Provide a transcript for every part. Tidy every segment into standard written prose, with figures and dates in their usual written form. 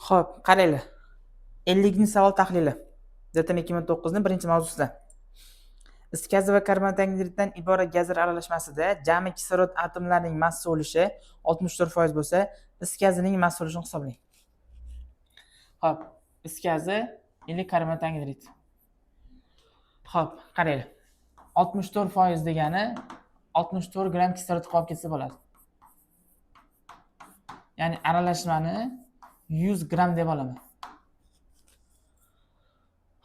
Xo'p, qaranglar. 50-savol tahlili. Detan 2009 ning birinchi mavzusida. Is gazi va karbonat angidriddan iborat gazlar aralashmasida jami kislorod atomlarining massa ulushi 64% bo'lsa, is gazining massa ulushini hisoblang. Xo'p, is gazi 50 karbonat angidrid. Xo'p, qaranglar. 64% degani 64 gram kislorod qolib ketsa bo'ladi. Ya'ni aralashmani 100 gram deb olaman.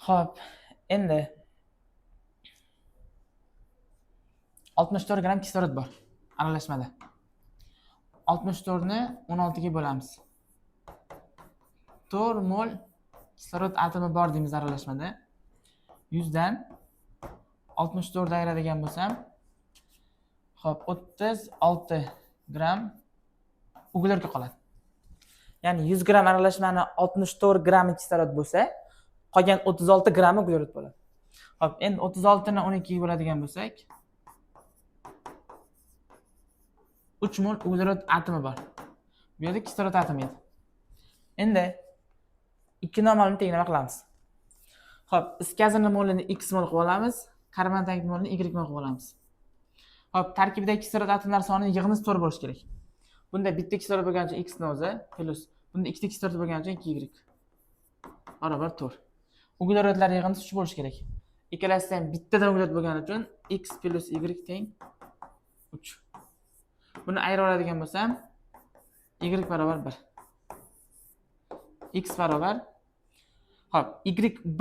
Xo'p, endi 64 gram kislorod bor aralashmada. 64 ni 16 ga bo'lamiz. 4 mol kislorod atomi bor deymiz aralashmada. 100 dan 64 ayiradigan bo'lsam, xo'p, 36 gram uglerga qoladi. Ya'ni 100 gram aralashmani 64 gram kislorod bo'lsa, qolgan 36 gram uglerod bo'ladi. Xo'p, endi 36 ni 12 ga bo'ladigan bo'lsak, 3 mol uglerod atomi bor. Bu yerda kislorod atomi edi. Endi ikki noma'lumni tenglama qilamiz. Xo'p, is gazining molini x mol qilib olamiz, karbonat angidrid molini y mol qilib olamiz. Xo'p, tarkibidagi kislorod atomlari sonining yig'indisi 4 bo'lishi kerak. Bunda bitta kislorod bo'lgani uchun x ni o'zi plus bunda ikkita kislorod bo'lgani uchun 2y barobar 4. Uglerodlar yig'indisi 3 bo'lishi kerak. Ikkalasida ham bittadan uglerod bo'lgani uchun x plus y teng 3. Buni ayirib oladigan bo'lsam, y barobar 1. X barobar. Xo'p, y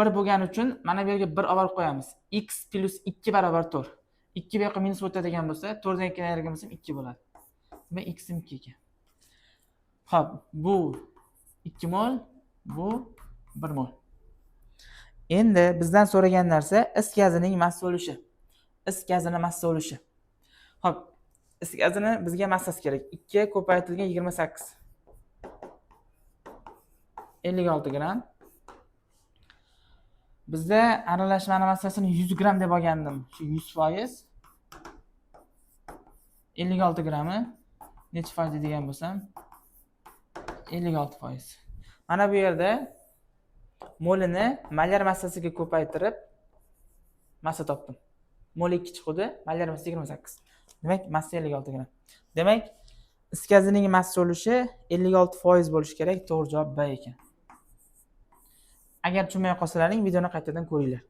1 bo'lgani uchun mana bu yerga 1 olib qo'yamiz. X plus 2 barobar 4. 2 bu yoqqa minus o'tadigan bo'lsa, 4 dan 2 ni ayirgan bo'lsam 2 bo'ladi. Demak, x nim 2 ekan. Xo'p, bu 2 mol, bu 1 mol. Endi bizdan so'ragan narsa is gazining massa ulushi. Is gazining massa ulushi. Xo'p, is gazini bizga massasi kerak. 2 ko'paytirilgan 28. 56 gram. Bizda aralashmani massasini 100 gram deb olgandim. Shu 100%. 56 grami necha foiz degan bo'lsam, 56%. Mana bu yerda molini molyar massasiga ko'paytirib massa topdim. Mol 2 chiqdi, molyar massasi 28. Demak, massa 56 gram. Demak, is gazining massa ulushi 56% bo'lishi kerak. To'g'ri javob B ekan. Agar tushunmay qolsalaring, videoni qaytadan ko'ringlar.